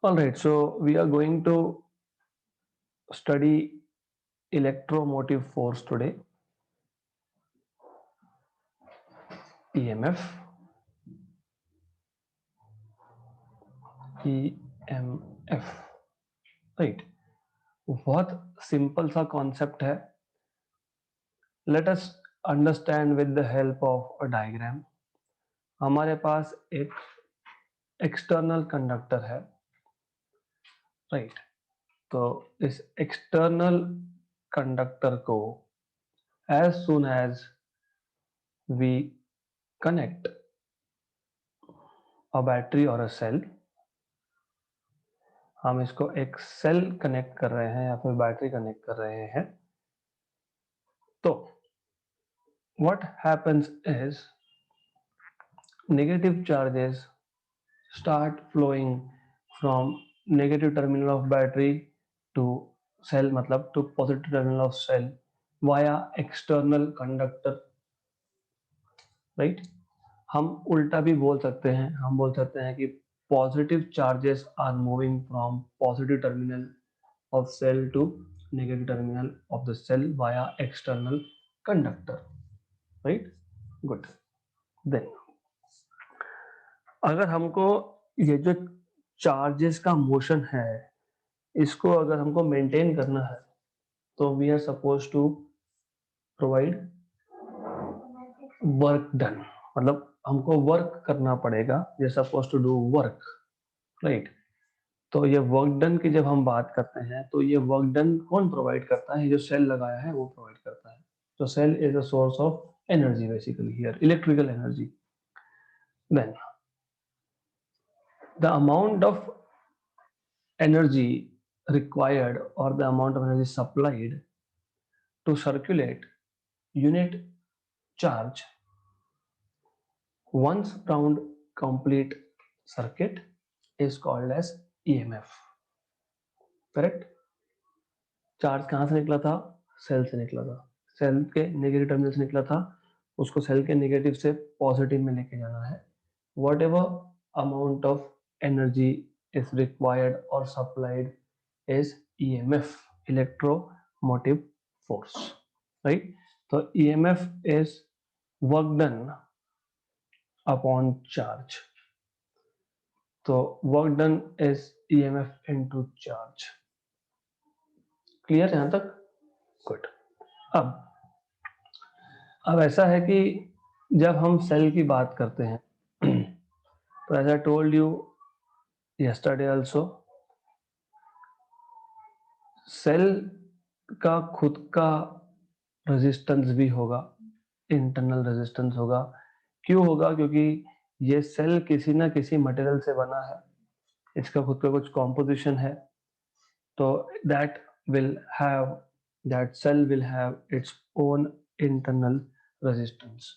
All right, so we are going to study electromotive force today, EMF. EMF, right? बहुत simple सा concept है. Let us understand with the help of a diagram. हमारे पास एक external conductor है, right? तो इस external conductor को as soon as we connect a battery or a cell, हम इसको एक सेल कनेक्ट कर रहे हैं या फिर बैटरी कनेक्ट कर रहे हैं, तो what happens is negative charges start flowing from negative terminal of battery to cell, मतलब to positive terminal of cell via external conductor, right? हम उल्टा भी बोल सकते हैं, हम बोल सकते हैं कि positive charges are moving from positive terminal of cell to negative terminal of the cell via external conductor, right? Good. Then अगर हमको ये जो चार्जेस का मोशन है इसको अगर हमको मेंटेन करना है तो we are suppose to provide work done, मतलब हमको वर्क करना पड़ेगा, we are suppose to do work, right? तो ये वर्क डन की जब हम बात करते हैं तो ये वर्क डन कौन प्रोवाइड करता है? जो सेल लगाया है वो प्रोवाइड करता है. तो cell is a source of energy, basically here electrical energy. Then the amount of energy required or the amount of energy supplied to circulate unit charge once round complete circuit is called as EMF. Correct? Charge कहाँ से निकला था? Cell से निकला था. Cell के negative terminal से निकला था, उसको सेल के नेगेटिव से पॉजिटिव में लेके जाना है. What ever amount of energy is required or supplied is EMF, electromotive force, right? So EMF is work done upon charge. So work done is EMF into charge. Clear यहां तक? Good. अब ऐसा है कि जब हम सेल की बात करते हैं तो as I told you yesterday also, cell का खुद का रेजिस्टेंस भी होगा, इंटरनल रेजिस्टेंस होगा. क्यों होगा? क्योंकि ये सेल किसी ना किसी मटेरियल से बना है, इसका खुद का कुछ कॉम्पोजिशन है, तो that cell will have its own internal resistance.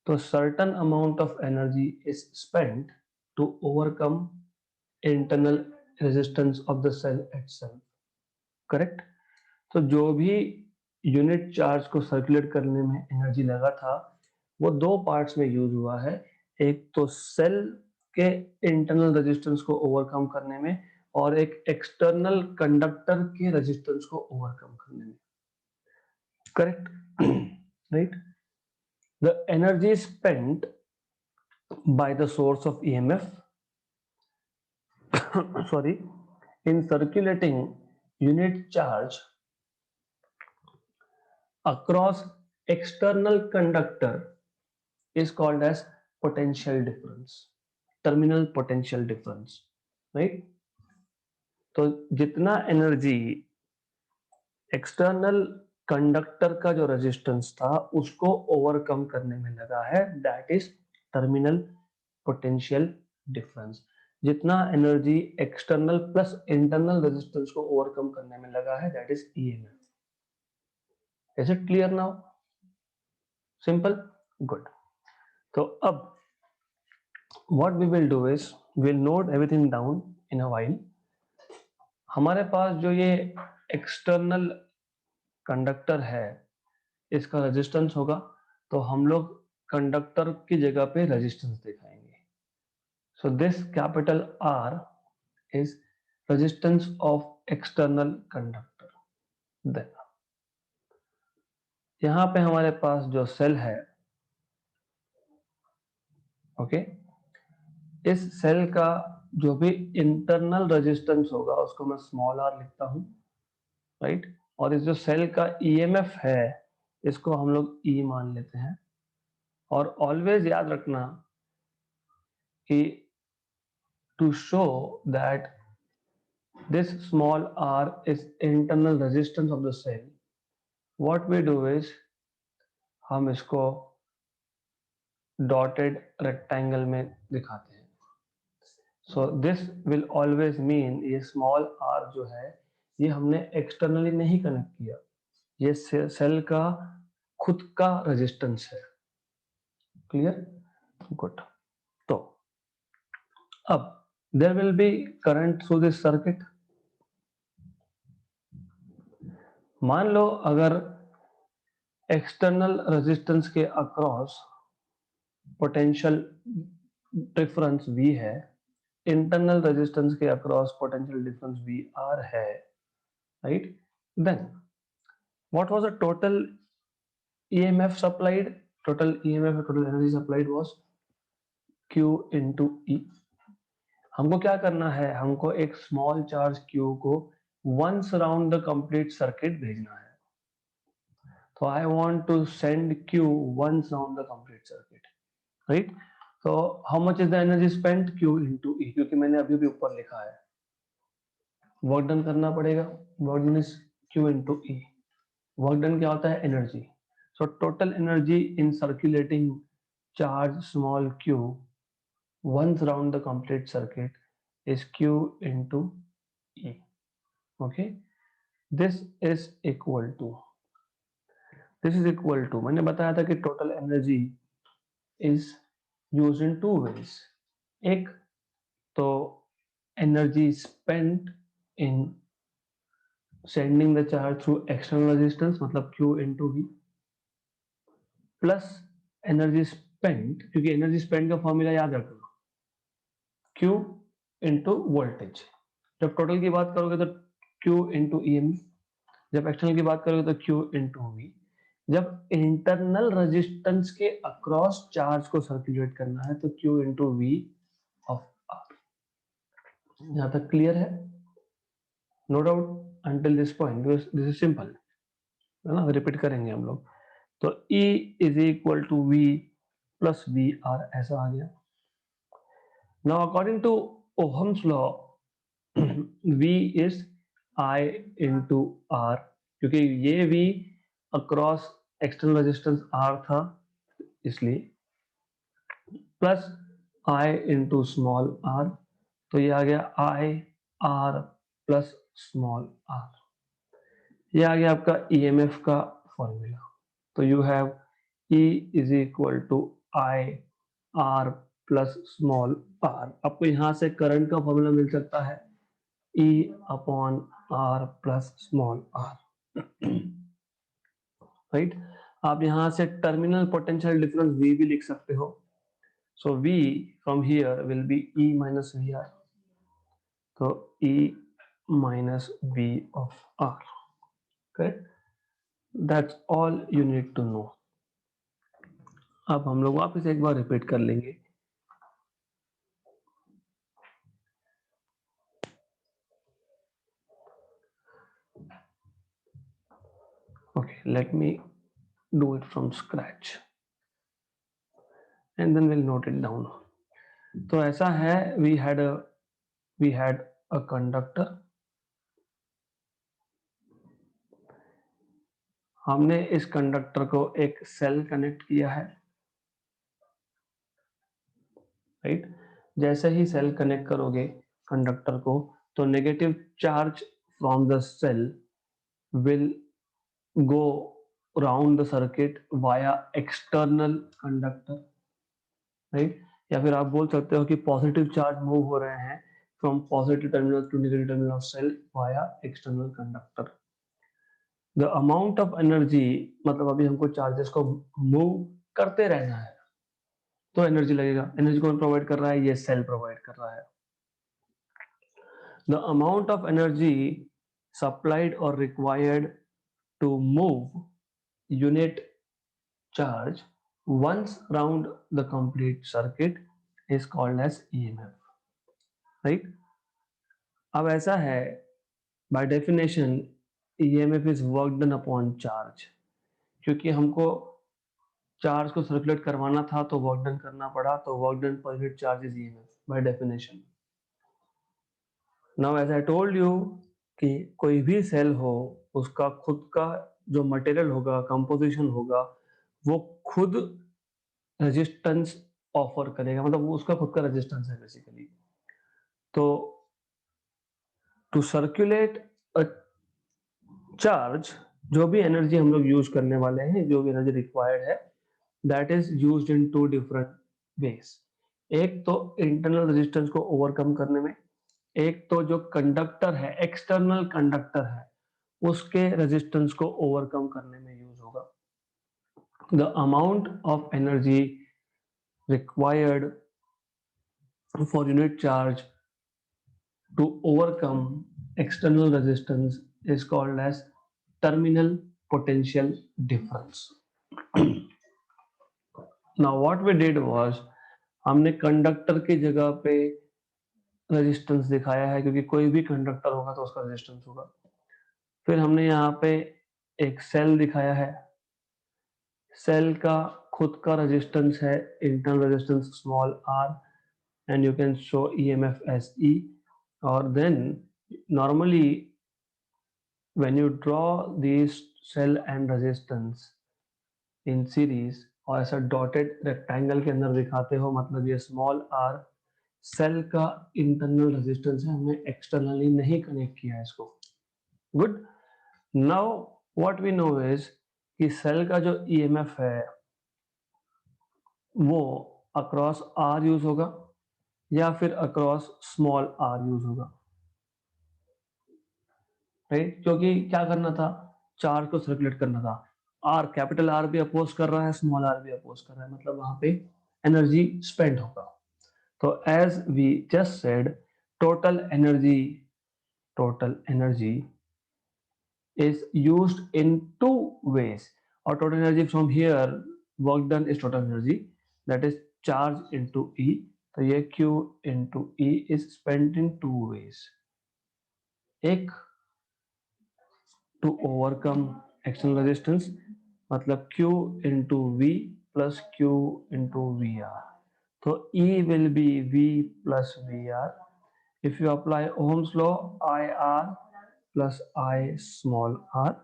तो certain amount of energy is spent to overcome internal resistance of the cell itself. Correct? तो जो भी यूनिट चार्ज को सर्कुलेट करने में एनर्जी लगा था वो दो पार्ट्स में यूज हुआ है. एक तो सेल के इंटरनल रेजिस्टेंस को ओवरकम करने में और एक एक्सटर्नल कंडक्टर के रेजिस्टेंस को ओवरकम करने में. Correct? Right? The energy spent by the source of EMF sorry, in circulating unit charge across external conductor is called as potential difference, terminal potential difference, right? तो जितना energy external conductor का जो resistance था उसको overcome करने में लगा है, that is terminal potential difference. जितना energy external plus internal resistance को ओवरकम करने में लगा है, that is EMF. Is it clear now? Simple. Good. तो अब what we will do is we'll note everything down in a while. हमारे पास जो ये एक्सटर्नल कंडक्टर है इसका रेजिस्टेंस होगा, तो हम लोग कंडक्टर की जगह पे रेजिस्टेंस दिखाएंगे. So this capital R is resistance of external conductor. Then यहाँ पे हमारे पास जो सेल है, ओके, इस सेल का जो भी इंटरनल रेजिस्टेंस होगा उसको मैं स्मॉल आर लिखता हूं, राइट। और इस जो सेल का ईएमएफ है इसको हम लोग ई मान लेते हैं। और ऑलवेज याद रखना कि to show that this small r is internal resistance of the cell, what we do is हम इसको डॉटेड रेक्टेंगल में दिखाते हैं। So this will always mean ये स्मॉल r जो है ये हमने एक्सटर्नली नहीं कनेक्ट किया, ये सेल का खुद का रेजिस्टेंस है। क्लियर? गुड। तो अब there will be current through this circuit. मान लो अगर एक्सटर्नल रेजिस्टेंस के अक्रॉस पोटेंशियल डिफरेंस V है, इंटरनल रेजिस्टेंस के अक्रॉस पोटेंशियल डिफरेंस VR है, right. Then what was the total EMF supplied? Total EMF total energy supplied was Q into E। हमको क्या करना है? हमको एक स्मॉल चार्ज Q को once around the complete circuit भेजना है। तो I want to send Q once around the complete circuit, right. तो how much is the energy spent? Q into E, क्योंकि मैंने अभी भी ऊपर लिखा है। वर्क डन करना पड़ेगा, work done is Q into E। Work done क्या होता है? Energy. So total energy in circulating charge small q once around the complete circuit is Q into E. Okay, this is equal to मैंने बताया था कि total energy is used in two ways. एक तो energy spent in sending the charge through external resistance मतलब Q into V, plus energy spent, क्योंकि energy spent का formula याद रखना Q into वोल्टेज। जब टोटल की बात करोगे तो Q into EM, जब एक्सटर्नल की बात करोगे तो Q into V। जब इंटरनल रेजिस्टेंस के अक्रॉस चार्ज को सर्कुलेट करना है तो Q into V of R। यहां तक क्लियर है? No doubt until this point, this is simple, है ना। रिपीट करेंगे हम लोग। तो E is equal to V plus V R, ऐसा आ गया। Now according to Ohm's law V is I into R, क्योंकि ये V across external resistance R था इसलिए, plus I into small r, तो ये आ गया I R plus small r। ये आ गया आपका EMF का फॉर्मूला। तो you have E is equal to I R plus small r। आपको यहां से करंट का फॉर्मूला मिल सकता है E upon R plus small r, right. आप यहां से टर्मिनल पोटेंशियल डिफरेंस V भी लिख सकते हो। So V from here will be E minus VR, तो E minus V of R, correct. That's all you need to know. अब हम लोग वापस एक बार रिपीट कर लेंगे। Okay, let me do it from scratch and then we'll note it down. तो ऐसा है, we had a conductor, हमने इस कंडक्टर को एक सेल कनेक्ट किया है, राइट। जैसे ही सेल कनेक्ट करोगे कंडक्टर को तो negative charge from the cell will go round the circuit via external conductor, right। या फिर आप बोल सकते हो कि पॉजिटिव चार्ज मूव हो रहे हैं from positive terminal to negative terminal of cell via external conductor. The amount of energy मतलब अभी हमको चार्जेस को मूव करते रहना है तो एनर्जी लगेगा। एनर्जी कौन प्रोवाइड कर रहा है? ये सेल प्रोवाइड कर रहा है। The amount of energy supplied or required to move unit charge once round the complete circuit is called as EMF, right? अब ऐसा है, by definition EMF is work done upon charge, क्योंकि हमको charge को circulate करवाना था तो work done करना पड़ा, तो work done per unit charge is EMF by definition. Now as I told you कि कोई भी सेल हो उसका खुद का जो मटेरियल होगा, कंपोजिशन होगा, वो खुद रेजिस्टेंस ऑफर करेगा, मतलब वो उसका खुद का रेजिस्टेंस है बेसिकली. तो टू सर्कुलेट अ चार्ज, जो भी एनर्जी हम लोग यूज करने वाले हैं, जो भी एनर्जी रिक्वायर्ड है, that is used in two different ways. एक तो इंटरनल रेजिस्टेंस को ओवरकम करने में, एक तो जो कंडक्टर है, एक्सटर्नल कंडक्टर है, उसके रेजिस्टेंस को ओवरकम करने में यूज होगा. The amount of energy required for unit charge to overcome external resistance is called as terminal potential difference. Now what we did was, हमने कंडक्टर की जगह पे रेजिस्टेंस दिखाया है, क्योंकि कोई भी कंडक्टर होगा तो उसका रेजिस्टेंस होगा. फिर हमने यहाँ पे एक सेल दिखाया है, सेल का खुद का रेजिस्टेंस है internal resistance small r, and you can show EMF as E. Or then normally when you draw these cell and resistance in series और ऐसा डॉटेड रेक्टेंगल के अंदर दिखाते हो, मतलब ये स्मॉल r सेल का इंटरनल रेजिस्टेंस है, हमने एक्सटर्नली नहीं कनेक्ट किया है इसको. Good. Now what we know is कि सेल का जो EMF है वो अक्रॉस r यूज होगा या फिर अक्रॉस स्मॉल r यूज होगा, राइट? क्योंकि क्या करना था, चार्ज को सर्कुलेट करना था. आर, कैपिटल आर भी अपोज कर रहा है, स्मॉल आर भी अपोज कर रहा है, मतलब वहां पे एनर्जी स्पेंड होगा. तो as we just said, total energy is used in two ways, or total energy from here, work done is total energy, that is charge into E. तो ये Q into E is spent in two ways. एक to overcome external resistance, मतलब Q into V plus Q into VR. तो E will be V plus VR. If you apply Ohm's law, IR plus I small r,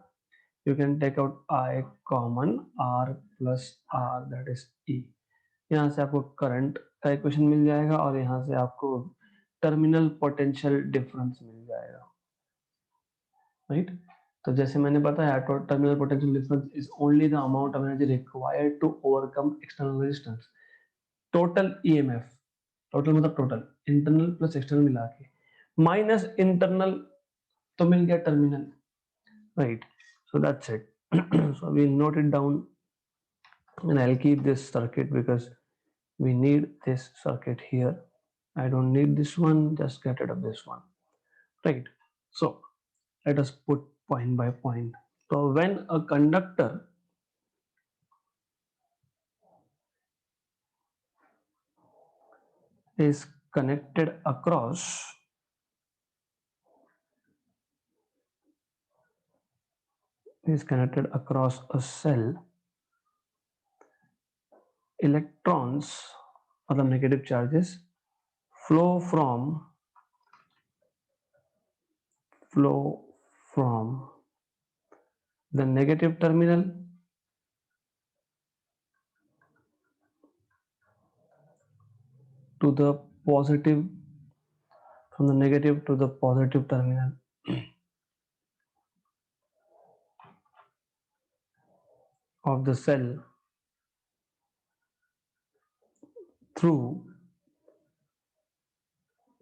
you can take out I common, R plus R, that is E. यहाँ से आपको current का equation मिल जाएगा और यहाँ से आपको टर्मिनल पोटेंशियल डिफरेंस मिल जाएगा, राइट? तो जैसे मैंने बताया, terminal potential difference is only the amount of energy required to overcome external resistance. Total EMF, total मतलब टोटल, इंटरनल प्लस एक्सटर्नल मिला के, माइनस इंटरनल तो मिल गया terminal, right? So that's it. So we note it down, and I'll keep this circuit because we need this circuit here. I don't need this one, just get rid of this one, right? So let us put point by point. So when a conductor is connected across a cell, electrons or the negative charges flow from the negative terminal to the positive, from the negative to the positive terminal of the cell through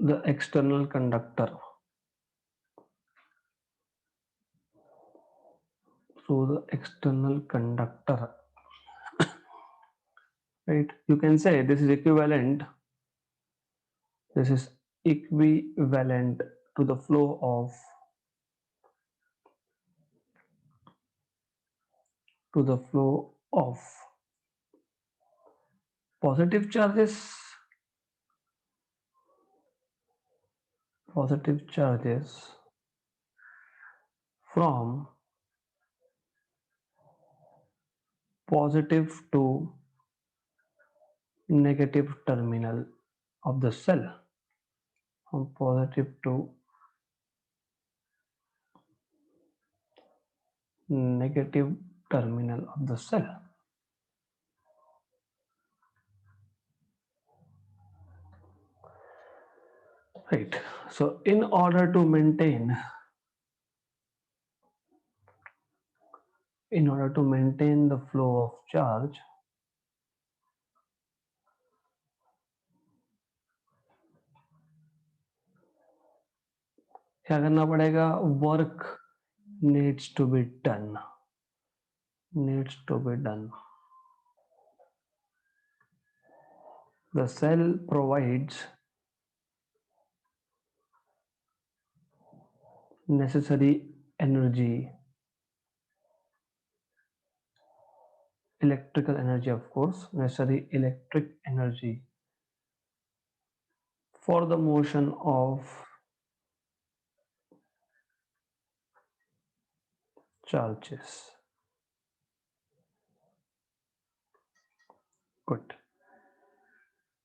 the external conductor. Right? You can say this is equivalent to the flow of positive charges from positive to negative terminal of the cell, from positive to negative terminal of the cell. Right. So in order to maintain the flow of charge, क्या करना पड़ेगा? Work needs to be done. The cell provides necessary energy, electrical energy, of course, necessary electric energy for the motion of charges. Good.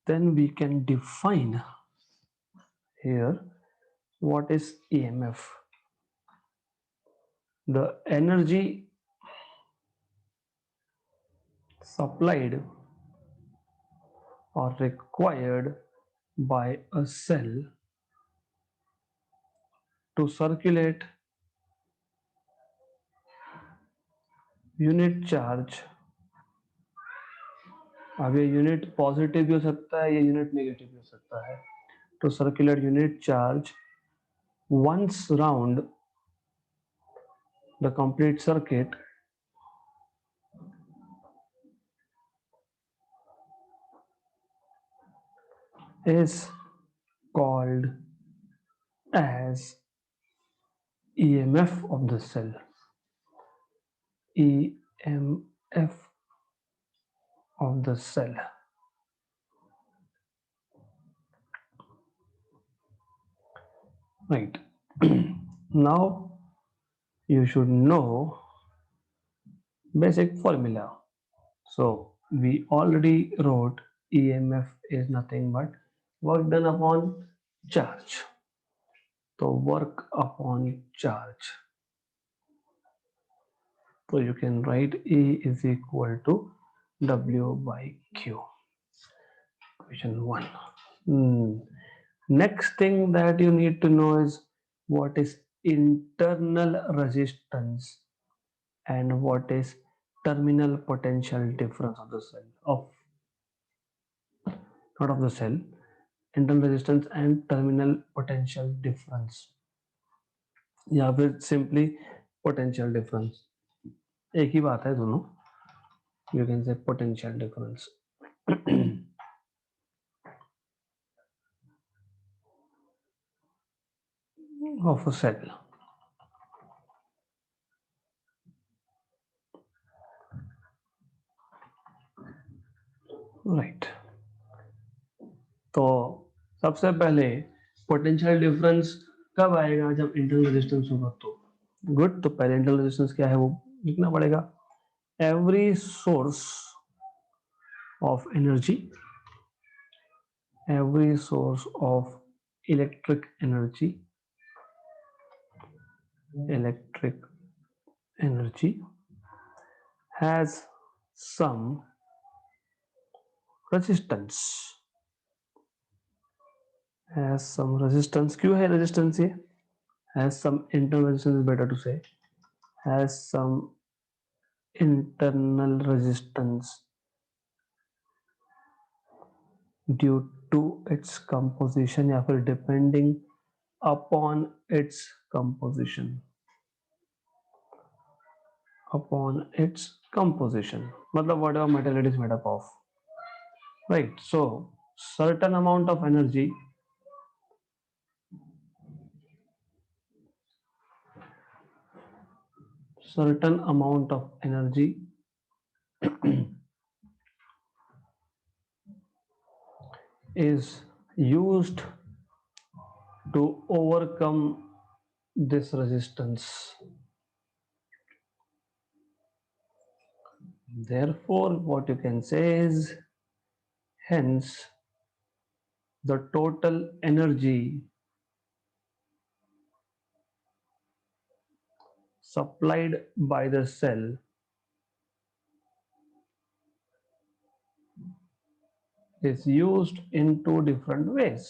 Then we can define here what is EMF. The energy supplied or required by a cell to circulate unit charge. अब ये unit positive भी हो सकता है, ये unit negative भी हो सकता है. To circulate unit charge once round the complete circuit is called as EMF of the cell. EMF of the cell. Right. Now you should know basic formula. So we already wrote EMF is nothing but work done upon charge. So work upon charge. So you can write E is equal to W by Q. Question 1. Next thing that you need to know is what is internal resistance and what is terminal potential difference of the cell, not of the cell, internal resistance and terminal potential difference, या फिर simply potential difference. एक ही बात है दोनों. You can say potential difference. of a cell. Right. तो सबसे पहले potential difference कब आएगा? जब इंटरनल रेजिस्टेंस होगा तो. गुड. तो पहले इंटरनल रेजिस्टेंस क्या है वो लिखना पड़ेगा. Every source of energy, every source of electric energy has some resistance. क्यों है resistance? ये has some internal resistance is better to say. Has some internal resistance due to its composition या फिर depending upon its composition. मतलब whatever material it is made up of. Right. So certain amount of energy certain amount of energy is used to overcome this resistance. Therefore, what you can say is, hence, the total energy supplied by the cell is used in two different ways.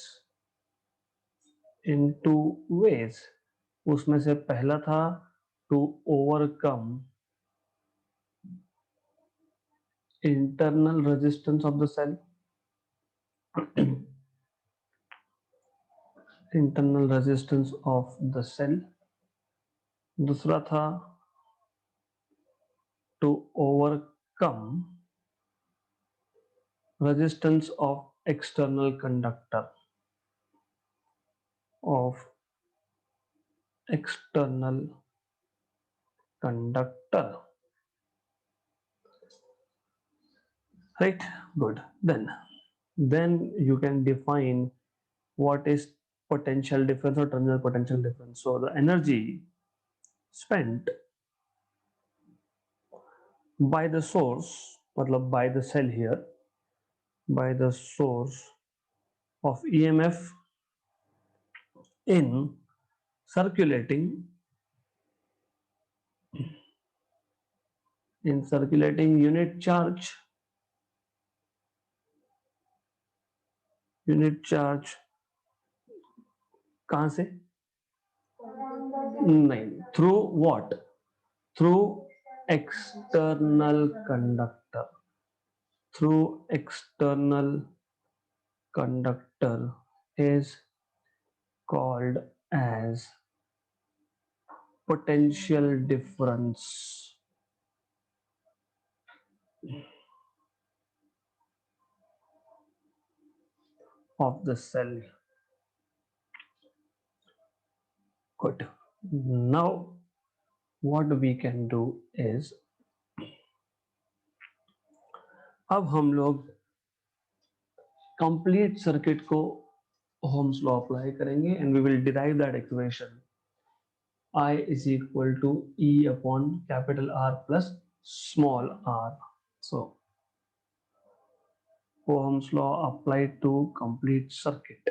In two ways. उसमें से पहला था to overcome internal resistance of the cell. Internal resistance of the cell. दूसरा था to overcome resistance of external conductor. Of external conductor. Right? Good. Then you can define what is potential difference or terminal potential difference. So the energy spent by the source, मतलब by the cell here, by the source of EMF in circulating unit charge कहाँ से? नहीं, through what? Through external conductor. Through external conductor is called as potential difference of the cell. Good. Now what we can do is, अब हम लोग complete circuit को Ohm's law apply करेंगे and we will derive that equation I is equal to E upon capital R plus small r. So Ohm's law applied to complete circuit.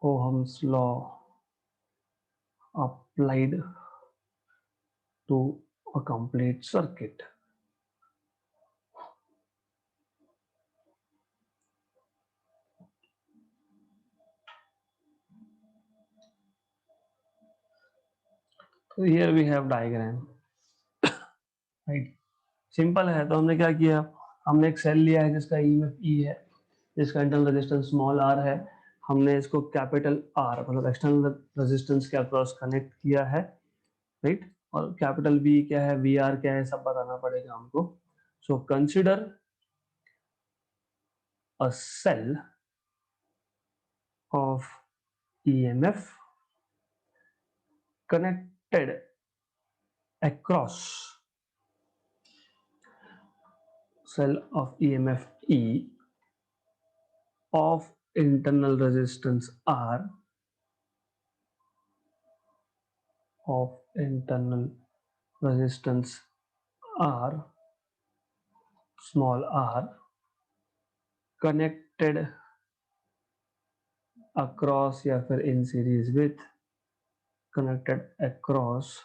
Ohm's law applied to a complete circuit. So here we have diagram. Right. Simple है, तो हमने क्या किया, हमने एक cell लिया है जिसका EMF E है, जिसका इंटरनल रेजिस्टेंस स्मॉल r है, हमने इसको कैपिटल R मतलब एक्सटर्नल रेजिस्टेंस के अक्रॉस कनेक्ट किया है, राइट, और कैपिटल V क्या है, VR क्या है, सब बताना पड़ेगा हमको. So consider a cell of EMF connected across cell of EMF E of internal resistance R, of internal resistance R, small r, connected across या फिर in series with, connected across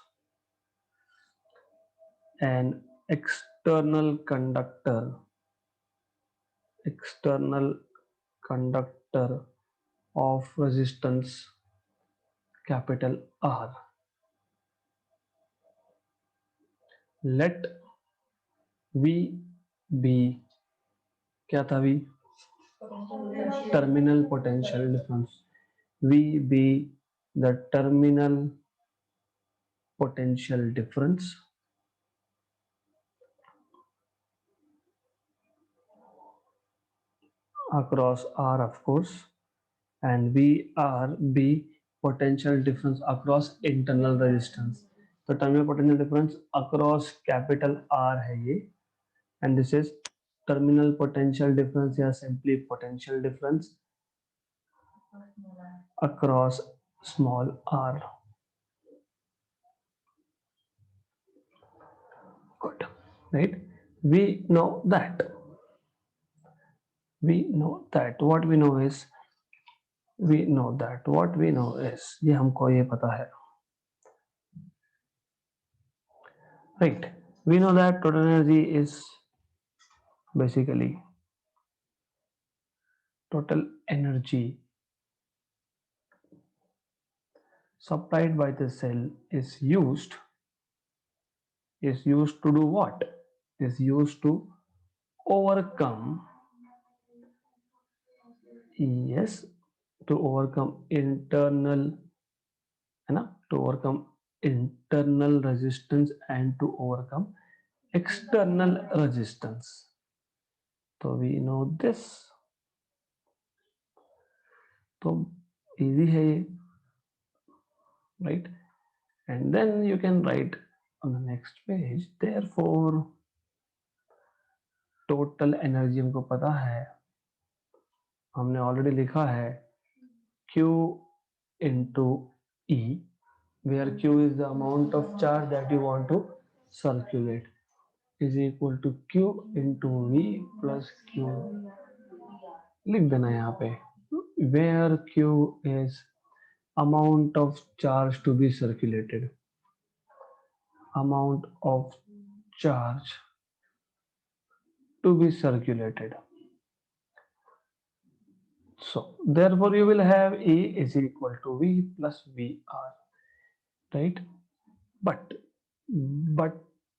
an external conductor of resistance capital R. Let V be, क्या था V? Terminal potential difference. V be the terminal potential difference across R, of course, and VR be potential difference across internal resistance. तो terminal potential difference across capital R है ये, and this is terminal potential difference या simply potential difference across small r. Good, right? We know that. We know that. What we know is ये हमको ये पता है, right? We know that total energy is basically total energy supplied by the cell is used to do what? Is used to overcome, yes, to overcome internal, है ना, to overcome internal resistance and to overcome external resistance. So we know this, तो easy है ये, right? And then you can write on the next page, therefore total energy हमको पता है, हमने already लिखा है Q into E, where Q is the amount of charge that you want to circulate, is equal to Q into V plus Q. लिख देना यहाँ पे, where Q is amount of charge to be circulated, amount of charge to be circulated. So therefore you will have E is equal to V plus VR, right? But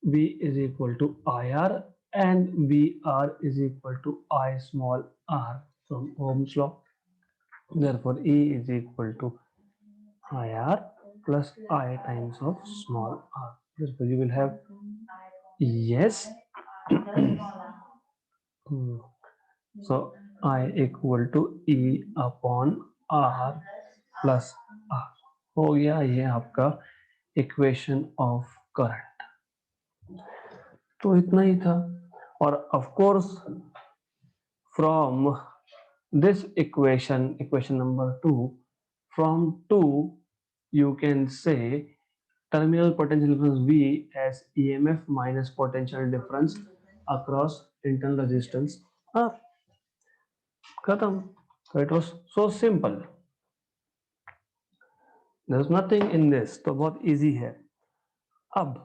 V is equal to IR and VR is equal to I small r from Ohm's law. Therefore E is equal to IR plus I times of small r. Therefore you will have, yes, so I equal to E upon R plus R. हो गया ये आपका equation of current. तो इतना ही था, और of course from this equation number 2, from 2 you can say terminal potential difference V as EMF minus potential difference across internal resistance R. खत्म। So it was so simple, there is nothing in this, तो बहुत easy है। अब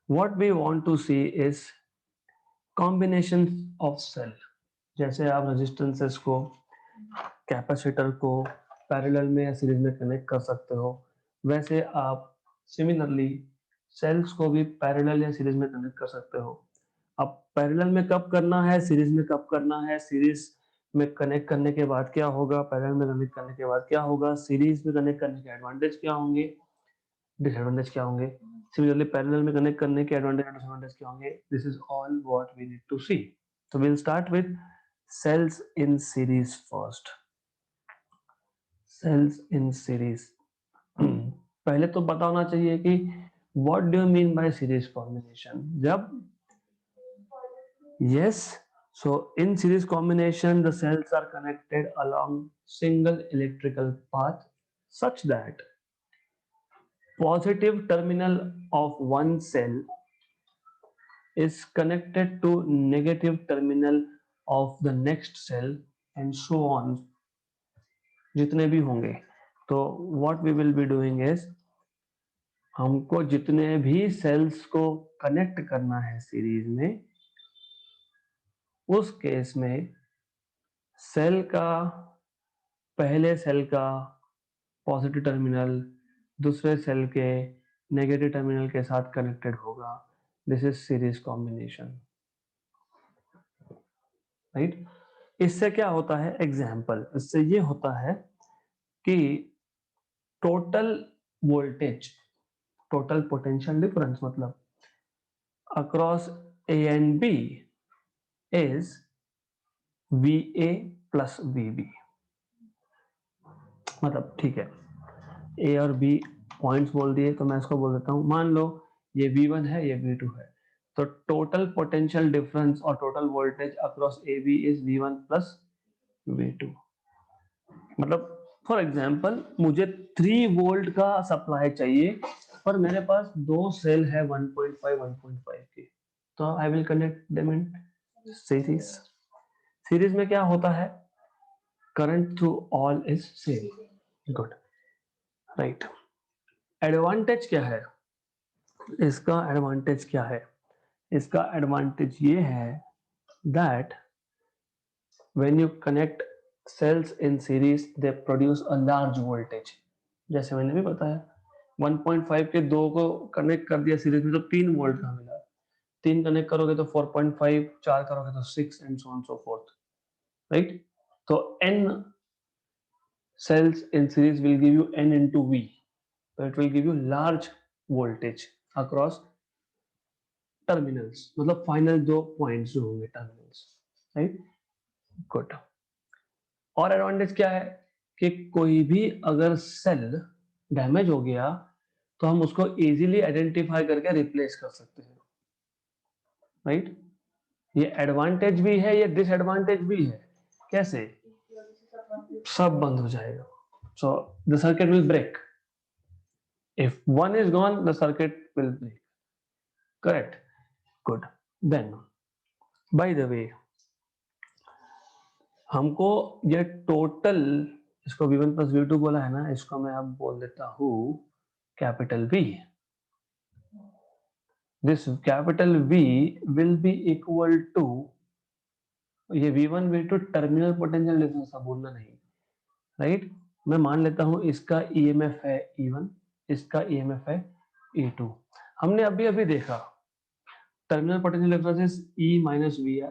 what we want to see is combination of cell, जैसे आप resistances को, capacitor को parallel में या सीरीज में कनेक्ट कर सकते हो, वैसे आप सिमिलरली सेल्स को भी पैरेलल या सीरीज में कनेक्ट कर सकते हो। अब पैरेलल में कब करना है, सीरीज में कब करना है, सीरीज में कनेक्ट करने के बाद क्या होगा, पैरेलल में कनेक्ट करने के बाद क्या होगा, सीरीज में कनेक्ट करने के एडवांटेज क्या होंगे, डिसएडवांटेज क्या होंगे, सिमिलरली पैरेलल में कनेक्ट करने के एडवांटेज और डिसएडवांटेज क्या होंगे। This is all what we need to see. So we will start with cells in series first. Cells in series, पहले तो पता होना चाहिए कि what do you mean by series combination. जब yes, so in series combination the cells are connected along single electrical path such that positive terminal of one cell is connected to negative terminal of the next cell and so on, जितने भी होंगे। तो what we will be doing is, हमको जितने भी sales को connect करना है सीरीज में, उस केस में सेल का, पहले सेल का पॉजिटिव टर्मिनल दूसरे सेल के नेगेटिव टर्मिनल के साथ कनेक्टेड होगा। This is series combination, right. इससे क्या होता है, एग्जाम्पल, इससे ये होता है कि total voltage, total potential difference मतलब across A and B is VA plus VB। मतलब ठीक है, ए और बी पॉइंट्स बोल दिए, तो मैं इसको बोल देता हूँ, मान लो ये V1 है, ये V2 है, तो टोटल पोटेंशियल डिफरेंस और total voltage across AB is V1 plus V2। मतलब फॉर एग्जांपल मुझे 3 वोल्ट का सप्लाई चाहिए, पर मेरे पास दो सेल है 1.5 1.5 के, तो I will connect them in series. Series में क्या होता है, current through all is same. Good, right. Advantage क्या है इसका, एडवांटेज क्या है इसका, एडवांटेज ये है that when you connect cells in series they produce a large voltage। जैसे मैंने भी बताया 1.5 के दो को कनेक्ट कर दिया सीरीज में तो 3 वोल्ट का मिला, 3 कनेक्ट करोगे तो 4.5, 4 करोगे तो 6 and so on so fourth, right. तो n cells in series will give you n into V, so it will give you large voltage across terminals, मतलब फाइनल दो पॉइंट्स जो होंगे टर्मिनल्स, राइट। गुड। और एडवांटेज क्या है कि कोई भी अगर सेल डैमेज हो गया तो हम उसको इजीली आइडेंटिफाई करके रिप्लेस कर सकते हैं, राइट। ये एडवांटेज भी है, ये डिसएडवांटेज भी है। कैसे? सब बंद हो जाएगा, so the circuit will break. If one is gone the circuit will break, correct. Good. Then by the way हमको ये टोटल, इसको V1 प्लस V2 बोला है ना, इसको मैं अब बोल देता हूं capital V। This capital V will be equal to, ये V1 V2 terminal potential difference था, बोलना नहीं, राइट। मैं मान लेता हूं इसका EMF है E1, इसका EMF है E2। हमने अभी अभी देखा terminal potential difference is E minus VR,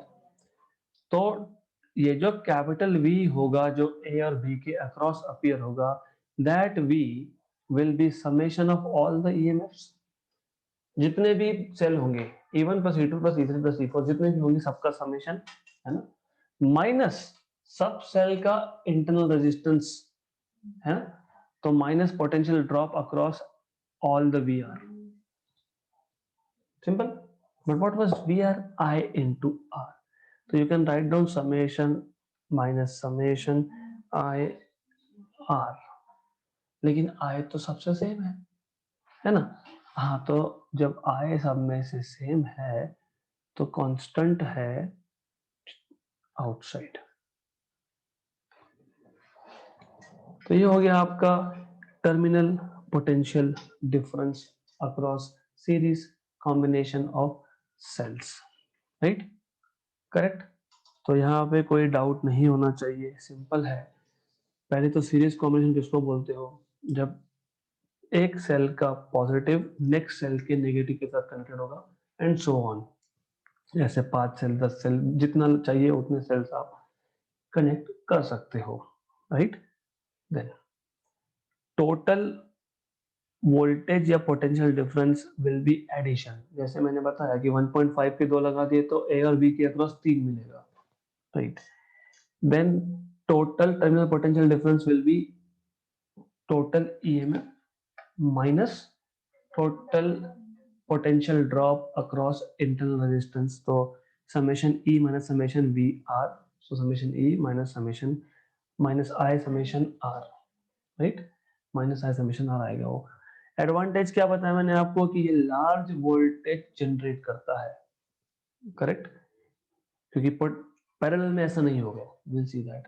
तो ये जो कैपिटल V होगा जो A और B के अक्रॉस अपीयर होगा, that V will be summation of all the EMFs। जितने भी सेल होंगे E1 plus E2 plus E3 plus E4 जितने भी होंगे सबका समेशन, है ना, माइनस सब सेल का इंटरनल रेजिस्टेंस, है ना, तो minus potential drop across all the VR। Simple. But what was VR? I into R। तो you can write down summation minus summation I R, लेकिन I तो सबसे सेम है ना। हाँ, तो जब I सब में से सेम है तो कांस्टेंट है आउटसाइड। तो ये हो गया आपका terminal potential difference across series combination of cells, right, correct. तो यहाँ पे कोई डाउट नहीं होना चाहिए, सिंपल है। पहले तो सीरीज कॉम्बिनेशन किसको बोलते हो, जब एक सेल का पॉजिटिव नेक्स्ट सेल के नेगेटिव के साथ कनेक्टेड होगा एंड सो ऑन, जैसे 5 सेल 10 सेल जितना चाहिए उतने सेल्स आप कनेक्ट कर सकते हो, राइट। देन टोटल वोल्टेज या potential difference will be addition. जैसे मैंने बताया कि 1.5 के दो लगा दिए तो A और B के अक्रॉस 3 मिलेगा, right. Then total terminal potential difference will be total EMF minus total potential drop across internal resistance, तो summation E minus summation VR, so summation E minus summation minus I summation R, right, minus I summation R आएगा वो। Advantage क्या बताया मैंने आपको कि ये large voltage generate करता है, करेक्ट, क्योंकि पैरेलल में ऐसा नहीं होगा। Will see that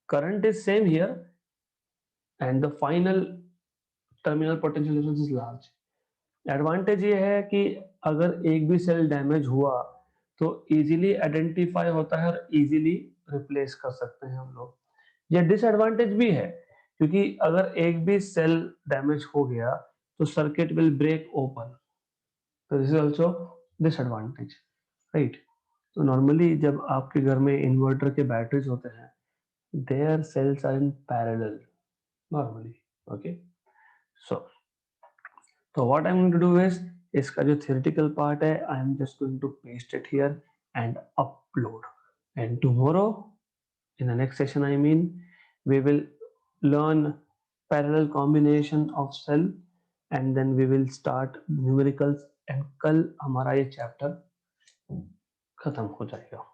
current is same here and the final terminal potential difference is large. Advantage ये है कि अगर एक भी सेल डैमेज हुआ तो इजीली आइडेंटिफाई होता है और इजीली रिप्लेस कर सकते हैं हम लोग। ये डिसएडवांटेज भी है क्योंकि अगर एक भी सेल डैमेज हो गया तो सर्किट विल ब्रेक ओपन, तो this is also disadvantage, right. तो नॉर्मली जब आपके घर में इन्वर्टर के बैटरीज होते हैं their cells are in parallel normally, okay. So तो what I am going to do is, इसका जो थियोरेटिकल पार्ट है I am just going to paste it here and upload, and tomorrow in the next session we will learn parallel combination of cell and then we will start numericals, and कल हमारा ये chapter खत्म हो जाएगा।